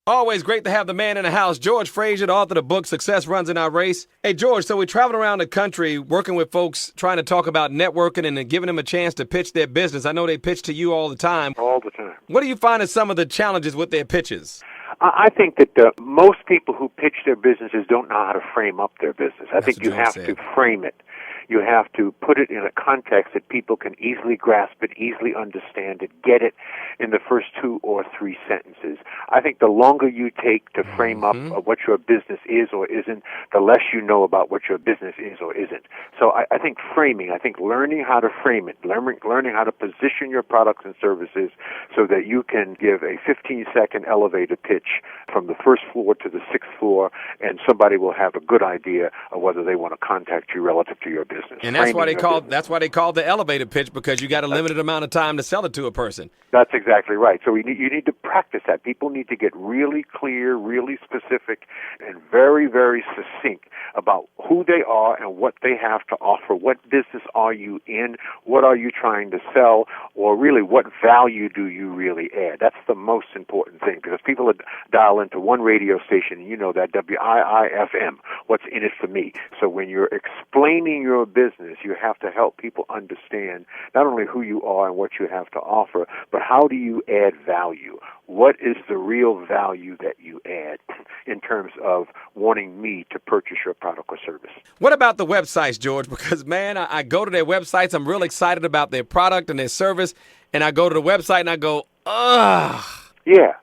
Always great to have the man in the house, George Fraser, the author of the book Success Runs in Our Race. Hey, George, so we traveled around the country working with folks trying to talk about networking and then giving them a chance to pitch their business. I know they pitch to you all the time. All the time. What do you find as some of the challenges with their pitches? I think that most people who pitch their businesses don't know how to frame up their business. I think you have to frame it. You have to put it in a context that people can easily grasp it, easily understand it, get it in the first 2 or 3 sentences. I think the longer you take to frame up what your business is or isn't, the less you know about what your business is or isn't. So I think framing, I think learning how to frame it, learning how to position your products and services so that you can give a 15-second elevator pitch from the first floor to the 6th floor, and somebody will have a good idea of whether they want to contact you relative to your business. And that's why they call the elevator pitch, because you got a limited amount of time to sell it to a person. That's exactly right. So you need to practice that. People need to get really clear, really specific, and very, very succinct about who they are and what they have to offer. What business are you in? What are you trying to sell? Or really, what value do you really add? That's the most important thing, because people dial into one radio station, and you know that, WIIFM, what's in it for me. So when you're explaining your business, you have to help people understand not only who you are and what you have to offer, but how do you add value? What is the real value that you add in terms of wanting me to purchase your product or service? What about the websites, George? Because, man, I go to their websites. I'm real excited about their product and their service. And I go to the website and I go, ugh. Yeah.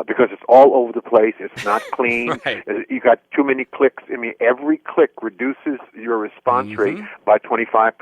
Because it's all over the place. It's not clean. Right. You got too many clicks. I mean, every click reduces your response rate by 25%.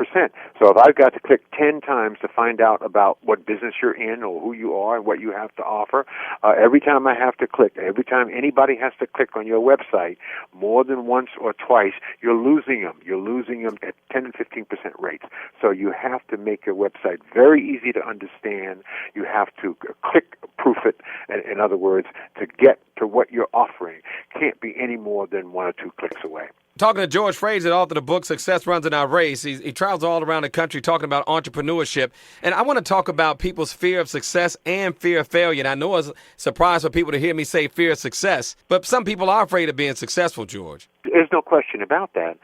So if I've got to click 10 times to find out about what business you're in or who you are and what you have to offer, every time I have to click, every time anybody has to click on your website more than once or twice, you're losing them. You're losing them at 10 and 15% rates. So you have to make your website very easy to understand. You have to click-proof it. In other words, to get to what you're offering can't be any more than 1 or 2 clicks away. Talking to George Fraser, author of the book Success Runs in Our Race. He travels all around the country talking about entrepreneurship. And I want to talk about people's fear of success and fear of failure. And I know it's a surprise for people to hear me say fear of success, but some people are afraid of being successful, George. There's no question about that.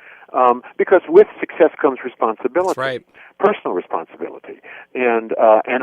Because with success comes responsibility. That's right. Personal responsibility and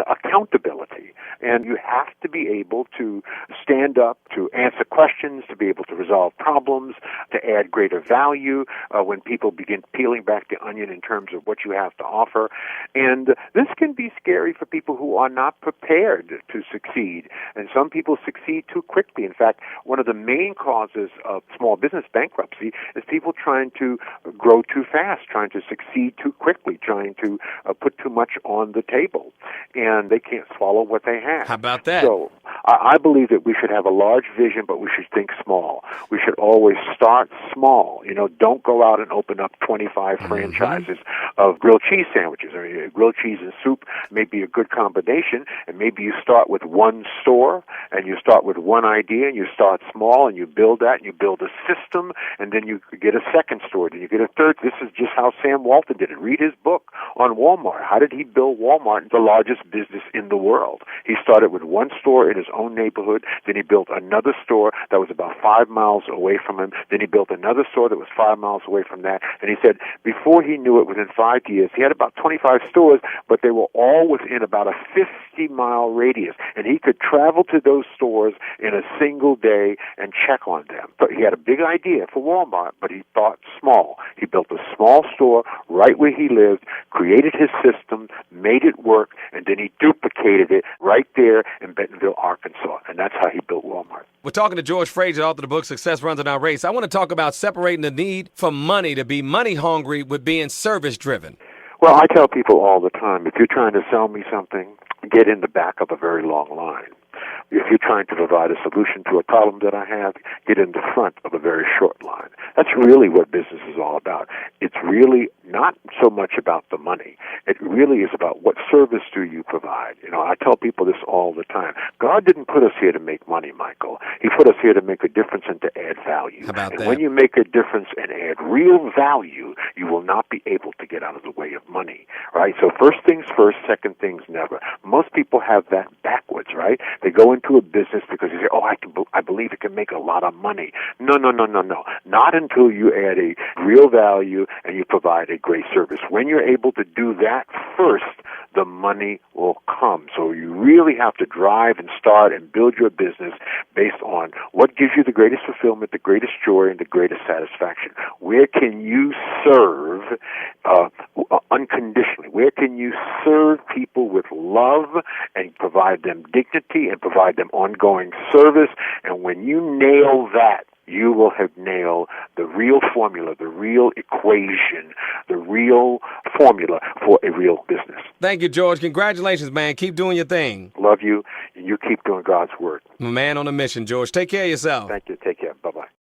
accountability. And you have to be able to stand up, to answer questions, to be able to resolve problems, to add greater value when people begin peeling back the onion in terms of what you have to offer. And this can be scary for people who are not prepared to succeed. And some people succeed too quickly. In fact, one of the main causes of small business bankruptcy is people trying to grow too fast, trying to succeed too quickly, trying to put too much on the table, and they can't swallow what they have. How about that? So I believe that we should have a large vision, but we should think small. We should always start small. You know, don't go out and open up 25 franchises of grilled cheese sandwiches. I mean, grilled cheese and soup may be a good combination, and maybe you start with one store, and you start with one idea, and you start small, and you build that, and you build a system, and then you get a second store, then you get a third. This is just how Sam Walton did it. Read his book on Walmart. How did he build Walmart, the largest business in the world? He started with one store in his own neighborhood, then he built another store that was about 5 miles away from him, then he built another store that was 5 miles away from that, and he said before he knew it, within 5 years, he had about 25 stores, but they were all within about a 50-mile radius, and he could travel to those stores in a single day and check on them. But he had a big idea for Walmart, but he thought small. He built a small store right where he lived, created his system, made it work, and then he duplicated it right there in Bentonville, Arkansas. And that's how he built Walmart. We're talking to George Fraser, author of the book Success Runs in Our Race. I want to talk about separating the need for money to be money hungry with being service driven. Well, I tell people all the time, if you're trying to sell me something, get in the back of a very long line. If you're trying to provide a solution to a problem that I have, get in the front of a very short line. That's really what business is all about. It's really not so much about the money. It really is about what service do you provide. I tell people this all the time. God didn't put us here to make money, Michael. He put us here to make a difference and to add value. How about and that? when you make a difference and add real value, you will not be able to get out of the way of money, right? So first things first, second things never. Most people have that backwards, right? They go into a business because they say, I believe it can make a lot of money. No. Not until you add a real value and you provide a great service. When you're able to do that first, the money will come. So you really have to drive and start and build your business based on what gives you the greatest fulfillment, the greatest joy, and the greatest satisfaction. Where can you serve unconditionally? Where can you serve people with love and provide them dignity and provide them ongoing service? And when you nail that, you will have nailed the real formula, the real equation, the real formula for a real business. Thank you, George. Congratulations, man. Keep doing your thing. Love you, and you keep doing God's work. My man on a mission, George. Take care of yourself. Thank you. Take care.